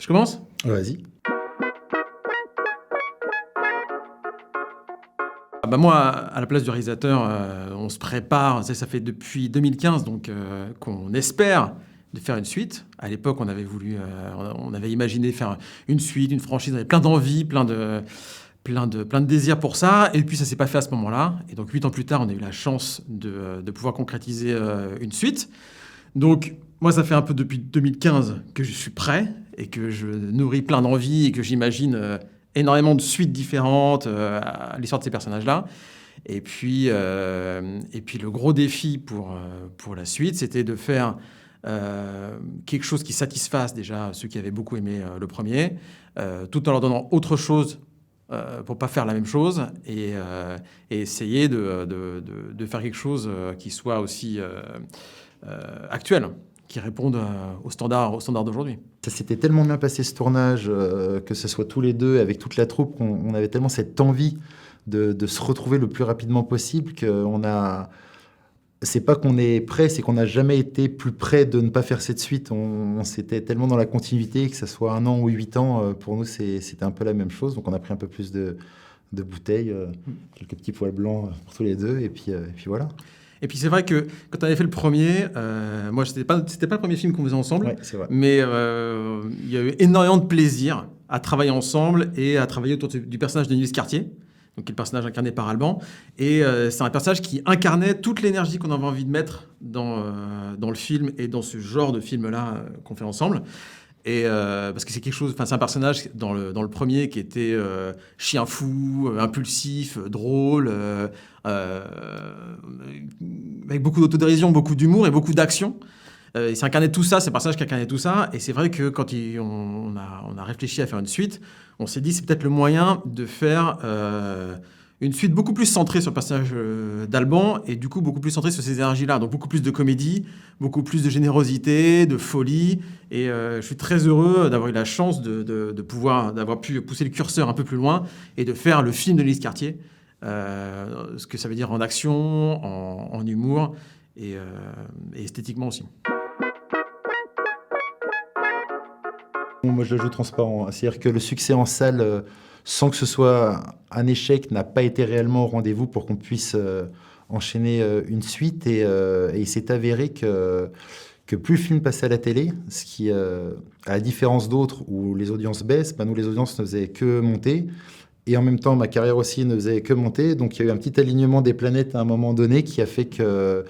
Je commence? Vas-y. Moi, à la place du réalisateur, on se prépare, ça fait depuis 2015 donc, qu'on espère de faire une suite. À l'époque, on avait imaginé faire une suite, une franchise, on avait plein d'envies, plein de désirs pour ça, et puis ça s'est pas fait à ce moment-là. Et donc 8 ans plus tard, on a eu la chance de pouvoir concrétiser une suite. Donc moi, ça fait un peu depuis 2015 que je suis prêt et que je nourris plein d'envies et que j'imagine énormément de suites différentes à l'histoire de ces personnages-là. Et puis le gros défi pour la suite, c'était de faire quelque chose qui satisfasse déjà ceux qui avaient beaucoup aimé le premier, tout en leur donnant autre chose pour pas faire la même chose et essayer de faire quelque chose qui soit aussi actuel, qui réponde aux standards d'aujourd'hui. Ça s'était tellement bien passé ce tournage, que ce soit tous les deux, avec toute la troupe, qu'on avait tellement cette envie de se retrouver le plus rapidement possible qu'on a... C'est pas qu'on est prêt, c'est qu'on n'a jamais été plus près de ne pas faire cette suite. On s'était tellement dans la continuité, que ce soit 1 an ou 8 ans, pour nous c'était un peu la même chose. Donc on a pris un peu plus de bouteilles, quelques petits poils blancs pour tous les deux, et puis voilà. Et puis c'est vrai que quand on avait fait le premier, moi c'était pas le premier film qu'on faisait ensemble, Ouais, c'est vrai. mais il y a eu énormément de plaisir à travailler ensemble et à travailler autour du personnage de Niels Cartier, donc qui est le personnage incarné par Alban. Et c'est un personnage qui incarnait toute l'énergie qu'on avait envie de mettre dans le film et dans ce genre de film-là qu'on fait ensemble. Et parce que c'est quelque chose, c'est un personnage dans le premier qui était chien fou, impulsif, drôle, avec beaucoup d'autodérision, beaucoup d'humour et beaucoup d'action. Il s'incarnait tout ça, c'est un personnage qui incarnait tout ça. Et c'est vrai que quand on a réfléchi à faire une suite, on s'est dit c'est peut-être le moyen de faire une suite beaucoup plus centrée sur le personnage d'Alban et du coup beaucoup plus centrée sur ces énergies-là. Donc beaucoup plus de comédie, beaucoup plus de générosité, de folie. Et je suis très heureux d'avoir eu la chance d'avoir pu pousser le curseur un peu plus loin et de faire le film de Niels Cartier. Ce que ça veut dire en action, en humour et esthétiquement aussi. Moi, je le joue transparent. C'est-à-dire que le succès en salle, sans que ce soit un échec, n'a pas été réellement au rendez-vous pour qu'on puisse enchaîner une suite. Et il s'est avéré que plus le film passait à la télé, ce qui, à la différence d'autres où les audiences baissent, nous, les audiences ne faisaient que monter. Et en même temps, ma carrière aussi ne faisait que monter. Donc, il y a eu un petit alignement des planètes à un moment donné qui a fait que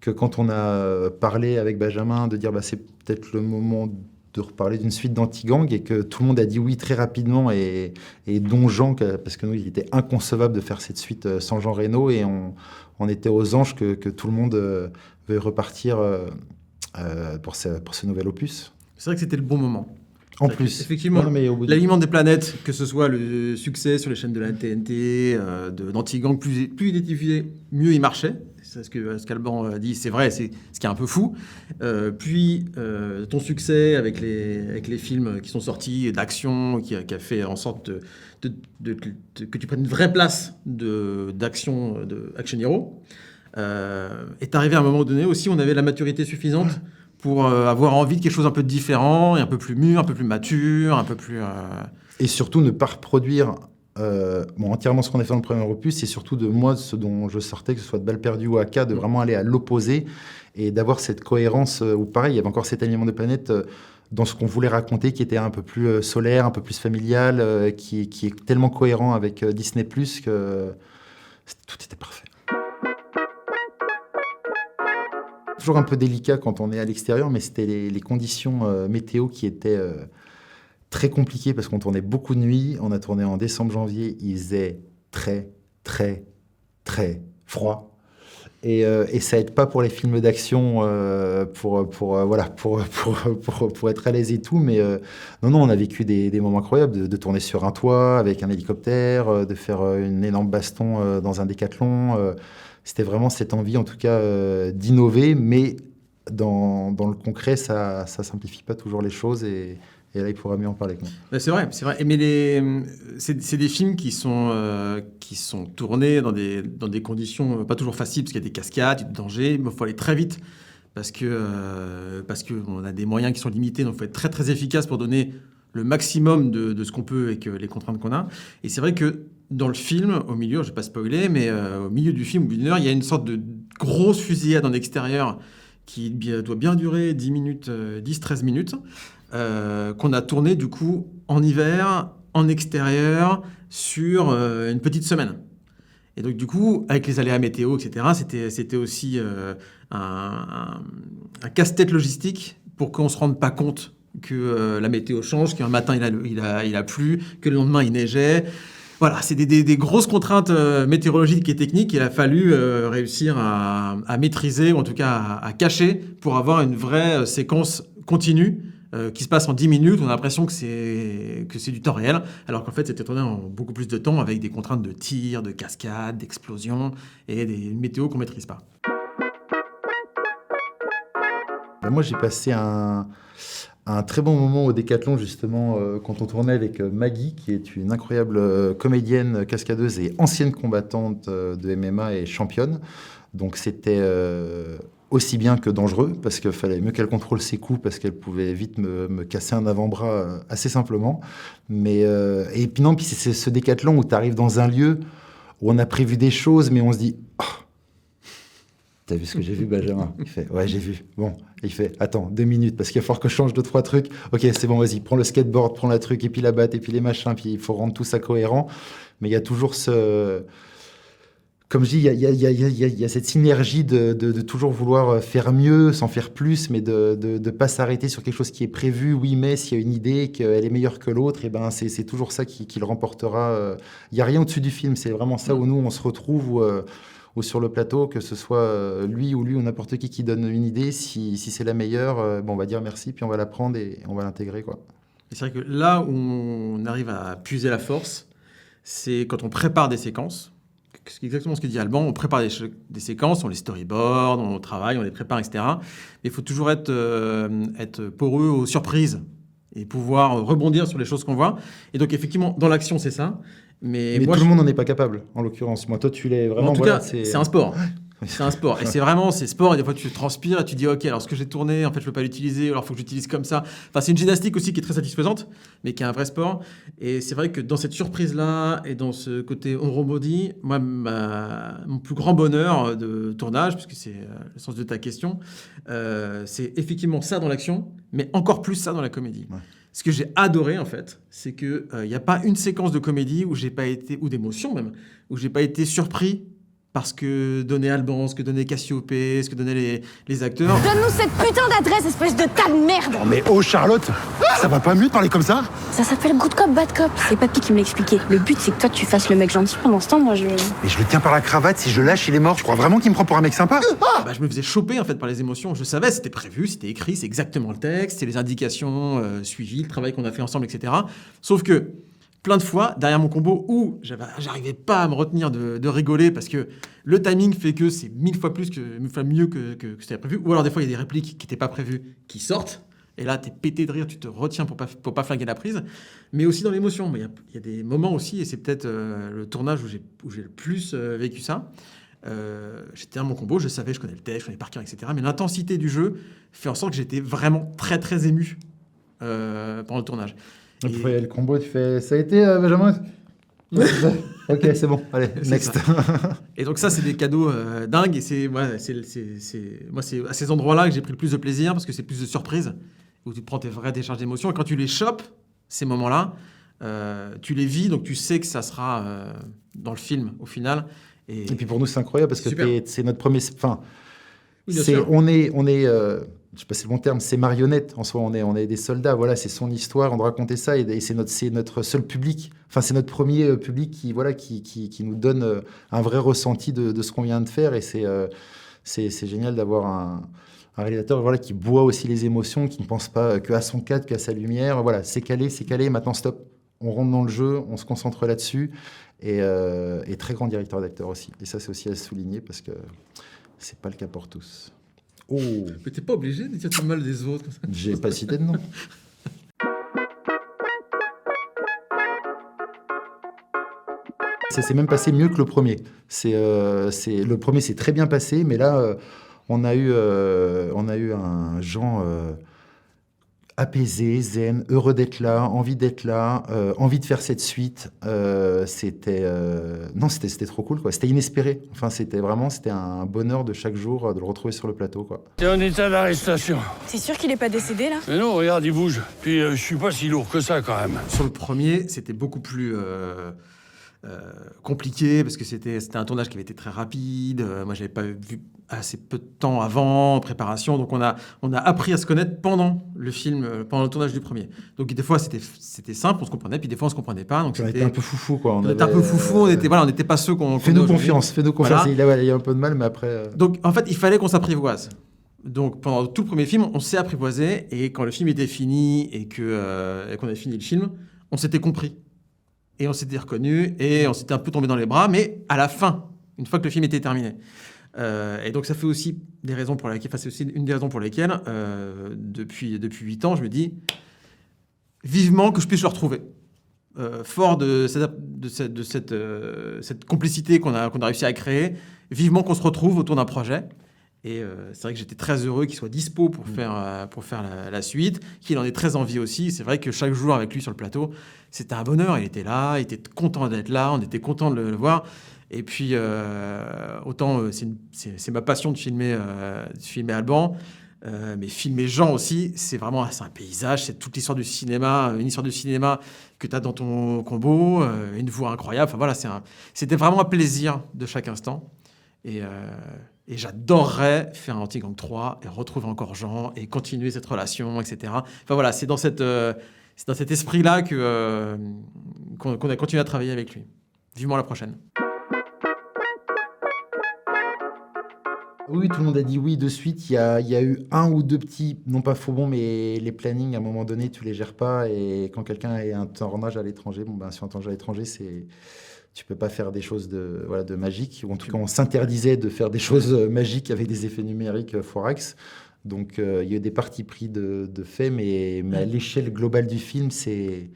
quand on a parlé avec Benjamin de dire c'est peut-être le moment de reparler d'une suite d'Anti-Gang et que tout le monde a dit oui très rapidement et dont Jean, parce que nous, il était inconcevable de faire cette suite sans Jean Reno et on était aux anges que tout le monde veuille repartir pour ce nouvel opus. C'est vrai que c'était le bon moment. En plus. Effectivement, non, l'alignement des planètes, que ce soit le succès sur les chaînes de la TNT, d'Anti-Gang, plus il est diffusé, mieux il marchait. C'est ce qu'Alban dit, c'est vrai, c'est ce qui est un peu fou. Puis ton succès avec les films qui sont sortis, d'action, qui a fait en sorte que tu prennes une vraie place d'action, de action hero. Est arrivé à un moment donné aussi, on avait la maturité suffisante pour avoir envie de quelque chose un peu différent, et un peu plus mûr, un peu plus mature, un peu plus... Et surtout ne pas reproduire entièrement ce qu'on a fait dans le premier opus, c'est surtout de moi, ce dont je sortais, que ce soit de Balles perdues ou AK, de vraiment aller à l'opposé et d'avoir cette cohérence, où pareil, il y avait encore cet alignement de planète dans ce qu'on voulait raconter, qui était un peu plus solaire, un peu plus familial, qui est tellement cohérent avec Disney+, que tout était parfait. Toujours un peu délicat quand on est à l'extérieur, mais c'était les conditions météo qui étaient très compliquées parce qu'on tournait beaucoup de nuit. On a tourné en décembre-janvier, il faisait très, très, très froid. Et ça aide pas pour les films d'action, pour être à l'aise et tout. Mais non, on a vécu des moments incroyables de tourner sur un toit avec un hélicoptère, de faire une énorme baston dans un décathlon. C'était vraiment cette envie, en tout cas, d'innover, mais dans le concret, ça simplifie pas toujours les choses et là, il pourra mieux en parler que moi. C'est vrai. Mais c'est des films qui sont tournés dans des conditions pas toujours faciles, parce qu'il y a des cascades, du danger, mais il faut aller très vite, parce qu'on a des moyens qui sont limités, donc il faut être très très efficace pour donner le maximum de ce qu'on peut avec les contraintes qu'on a. Et c'est vrai que dans le film, au milieu, je ne vais pas spoiler, mais au milieu du film, au bout d'une heure, il y a une sorte de grosse fusillade en extérieur qui doit bien durer 10 minutes, 10-13 minutes, qu'on a tourné du coup en hiver, en extérieur, sur une petite semaine. Et donc, du coup, avec les aléas météo, etc., c'était aussi un casse-tête logistique pour qu'on ne se rende pas compte que la météo change, qu'un matin, il a plu, que le lendemain, il neigeait. Voilà, c'est des grosses contraintes météorologiques et techniques qu'il a fallu réussir à maîtriser, ou en tout cas à cacher, pour avoir une vraie séquence continue qui se passe en 10 minutes. On a l'impression que c'est du temps réel, alors qu'en fait, c'était tourné en beaucoup plus de temps avec des contraintes de tir, de cascade, d'explosion et des météos qu'on ne maîtrise pas. Moi, j'ai passé un très bon moment au Décathlon, justement, quand on tournait avec Maggie, qui est une incroyable comédienne, cascadeuse et ancienne combattante de MMA et championne. Donc, c'était aussi bien que dangereux, parce qu'il fallait mieux qu'elle contrôle ses coups, parce qu'elle pouvait vite me casser un avant-bras assez simplement. Et puis non, puis c'est ce Décathlon où tu arrives dans un lieu où on a prévu des choses, mais on se dit... Oh, t'as vu ce que j'ai vu, Benjamin? Il fait, ouais, j'ai vu. Bon, il fait, attends, 2 minutes, parce qu'il va falloir que je change 2-3 trucs. Ok, c'est bon, vas-y, prends le skateboard, prends la truc, et puis la batte, et puis les machins, puis il faut rendre tout ça cohérent. Mais il y a toujours ce... Comme je dis, il y a cette synergie de toujours vouloir faire mieux, sans faire plus, mais de pas s'arrêter sur quelque chose qui est prévu. Oui, mais s'il y a une idée, qu'elle est meilleure que l'autre, et ben c'est toujours ça qui le remportera. Il n'y a rien au-dessus du film, c'est vraiment ça où nous, on se retrouve... ou sur le plateau, que ce soit lui ou n'importe qui donne une idée, si c'est la meilleure, on va dire merci, puis on va la prendre et on va l'intégrer, quoi. Et c'est vrai que là où on arrive à puiser la force, c'est quand on prépare des séquences. C'est exactement ce que dit Alban, on prépare des séquences, on les storyboard, on travaille, on les prépare, etc. Mais il faut toujours être poreux aux surprises et pouvoir rebondir sur les choses qu'on voit. Et donc effectivement, dans l'action, c'est ça. Mais moi, tout le monde n'en est pas capable, en l'occurrence. Moi, toi, tu l'es vraiment. En tout cas, c'est un sport. C'est un sport. Et c'est sport. Et des fois, tu transpires et tu dis, OK, alors ce que j'ai tourné, en fait, je ne peux pas l'utiliser. Alors, il faut que j'utilise comme ça. Enfin, c'est une gymnastique aussi qui est très satisfaisante, mais qui est un vrai sport. Et c'est vrai que dans cette surprise-là et dans ce côté on rebondit, moi, mon plus grand bonheur de tournage, puisque c'est le sens de ta question, c'est effectivement ça dans l'action, mais encore plus ça dans la comédie. Ouais. Ce que j'ai adoré, en fait, c'est qu'il n'y a pas une séquence de comédie où j'ai pas été, ou d'émotion même, où j'ai pas été surpris parce que donnait Alban, ce que donnait Cassiope, ce que donnaient les acteurs. Donne-nous cette putain d'adresse, espèce de tas de merde! Non mais oh Charlotte, ça va pas mieux de parler comme ça? Ça s'appelle good cop, bad cop. C'est Papy qui me l'a expliqué. Le but, c'est que toi, tu fasses le mec gentil. Pendant ce temps, moi, Mais je le tiens par la cravate, si je lâche, il est mort. Je crois vraiment qu'il me prend pour un mec sympa? Je me faisais choper, en fait, par les émotions. Je savais, c'était prévu, c'était écrit, c'est exactement le texte, c'est les indications suivies, le travail qu'on a fait ensemble, etc. Sauf que, plein de fois, derrière mon combo, où j'arrivais pas à me retenir de rigoler parce que le timing fait que c'est 1000 fois mieux que c'était prévu. Ou alors, des fois, il y a des répliques qui n'étaient pas prévues qui sortent. Et là, t'es pété de rire, tu te retiens pour pas flinguer la prise. Mais aussi dans l'émotion. Il y a des moments aussi, et c'est peut-être le tournage où j'ai le plus vécu ça. J'étais dans mon combo, je savais, je connais le texte, je connais par cœur, etc. Mais l'intensité du jeu fait en sorte que j'étais vraiment très, très ému pendant le tournage. Tu fais le combo, tu fais... Ça a été, Benjamin? Ok, c'est bon, allez, next. Et donc ça, c'est des cadeaux dingues. Et c'est à ces endroits-là que j'ai pris le plus de plaisir, parce que c'est plus de surprises, où tu prends tes vraies décharges d'émotions. Et quand tu les chopes, ces moments-là, tu les vis, donc tu sais que ça sera dans le film, au final. Et puis pour nous, c'est incroyable, parce que c'est notre premier... Enfin, oui, on est je sais pas si c'est le bon terme, c'est marionnette en soi, on est des soldats, voilà, c'est son histoire, on doit raconter ça, et c'est notre seul public, enfin c'est notre premier public qui nous donne un vrai ressenti de ce qu'on vient de faire, et c'est génial d'avoir un réalisateur qui boit aussi les émotions, qui ne pense pas qu'à son cadre, qu'à sa lumière, voilà, c'est calé, maintenant stop, on rentre dans le jeu, on se concentre là-dessus, et très grand directeur d'acteur aussi, et ça c'est aussi à souligner, parce que c'est pas le cas pour tous. Oh. Mais t'es pas obligé de dire tout le mal des autres. J'ai pas cité de nom. Ça s'est même passé mieux que le premier. Le premier s'est très bien passé, mais là, on a eu un Jean apaisé, zen, heureux d'être là, envie de faire cette suite. C'était trop cool, quoi. C'était inespéré. Enfin, c'était un bonheur de chaque jour de le retrouver sur le plateau, quoi. T'es en état d'arrestation. T'es sûr qu'il est pas décédé, là? Mais non, regarde, il bouge. Puis je suis pas si lourd que ça, quand même. Sur le premier, c'était beaucoup plus compliqué parce que c'était un tournage qui avait été très rapide. Moi, j'avais pas vu assez peu de temps avant, en préparation. Donc, on a appris à se connaître pendant le film, pendant le tournage du premier. Donc, des fois, c'était simple, on se comprenait, puis des fois, on se comprenait pas. Donc, on était un peu foufou, quoi. On était un peu foufou, on n'était pas ceux qu'on... Fais-nous confiance. Voilà. Il y a un peu de mal, mais après... Donc, en fait, il fallait qu'on s'apprivoise. Donc, pendant tout le premier film, on s'est apprivoisé, et quand le film était fini et qu'on avait fini le film, on s'était compris. Et on s'était reconnus, et on s'était un peu tombé dans les bras, mais à la fin, une fois que le film était terminé. Et donc, ça fait aussi des raisons pour lesquelles, c'est aussi une des raisons pour lesquelles, depuis 8 ans, je me dis vivement que je puisse le retrouver. Fort de cette complicité qu'on a réussi à créer, vivement qu'on se retrouve autour d'un projet. Et c'est vrai que j'étais très heureux qu'il soit dispo pour faire la suite, qu'il en ait très envie aussi. C'est vrai que chaque jour avec lui sur le plateau, c'était un bonheur. Il était là, il était content d'être là, on était content de le voir. Et puis, autant c'est ma passion de filmer Alban, mais filmer Jean aussi, c'est un paysage, c'est toute l'histoire du cinéma, une histoire de cinéma que tu as dans ton combo, une voix incroyable. Enfin voilà, c'était vraiment un plaisir de chaque instant. Et j'adorerais faire un Anti-Gang 3 et retrouver encore Jean et continuer cette relation, etc. Enfin voilà, c'est dans cet esprit-là qu'on a continué à travailler avec lui. Vivement la prochaine. Oui, tout le monde a dit oui de suite. Il y a eu un ou deux petits, non pas faux bons, mais les plannings, à un moment donné, tu les gères pas. Et quand quelqu'un a un tournage à l'étranger, si un tournage à l'étranger, tu peux pas faire des choses de magique. Ou en tout cas, on s'interdisait de faire des choses magiques avec des effets numériques forax. Donc, il y a eu des partis pris de fait, mais à l'échelle globale du film, c'est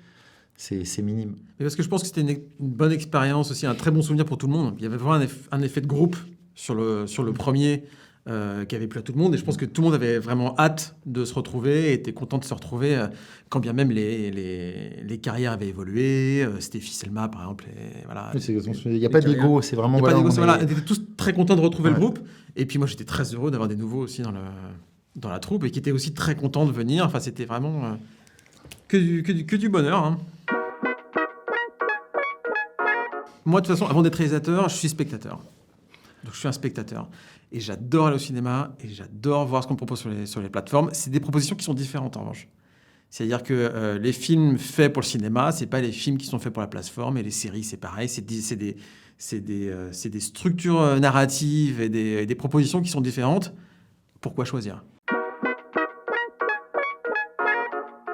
minime. Mais parce que je pense que c'était une bonne expérience aussi, un très bon souvenir pour tout le monde. Il y avait vraiment un effet de groupe sur le premier qui avait plu à tout le monde. Et je pense que tout le monde avait vraiment hâte de se retrouver et était content de se retrouver, quand bien même les carrières avaient évolué. Stéphie Selma, par exemple. Voilà, oui, il n'y a pas d'ego, c'est vraiment... On était tous très contents de retrouver le groupe. Et puis moi, j'étais très heureux d'avoir des nouveaux aussi dans la troupe et qui étaient aussi très contents de venir. Enfin, c'était vraiment que du bonheur, hein. Moi, de toute façon, avant d'être réalisateur, je suis spectateur. Donc, je suis un spectateur. Et j'adore aller au cinéma et j'adore voir ce qu'on propose sur les plateformes. C'est des propositions qui sont différentes, en revanche. C'est-à-dire que les films faits pour le cinéma, c'est pas les films qui sont faits pour la plateforme. Et les séries, c'est pareil. C'est des structures narratives et des propositions qui sont différentes. Pourquoi choisir ?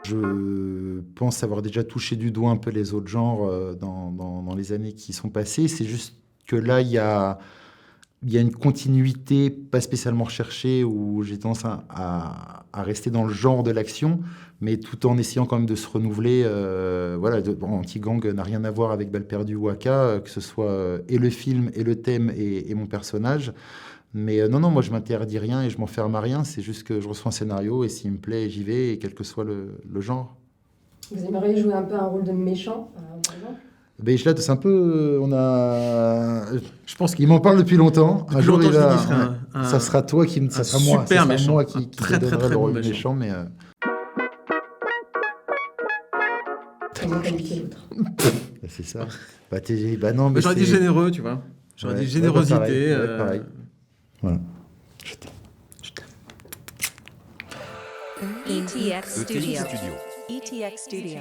Je pense avoir déjà touché du doigt un peu les autres genres dans les années qui sont passées. C'est juste que là, il y a une continuité pas spécialement recherchée où j'ai tendance à rester dans le genre de l'action, mais tout en essayant quand même de se renouveler. Anti-Gang n'a rien à voir avec Balle perdue ou Aka, que ce soit et le film, et le thème, et mon personnage. Mais non, moi je m'interdis rien et je m'enferme à rien. C'est juste que je reçois un scénario et s'il me plaît, j'y vais, et quel que soit le genre. Vous aimeriez jouer un peu un rôle de méchant, par exemple ? Ben, c'est un peu... Je pense qu'il m'en parle depuis longtemps. Un jour, ça sera toi qui... Ça sera moi. Super méchant. Moi qui te donnerai le rôle de méchant, mais... Comment qualifier l'autre ? C'est ça. Non, mais j'aurais dit généreux, tu vois. J'aurais dit générosité. Pareil. Voilà. Je t'aime. ETX Studio. ETX Studio.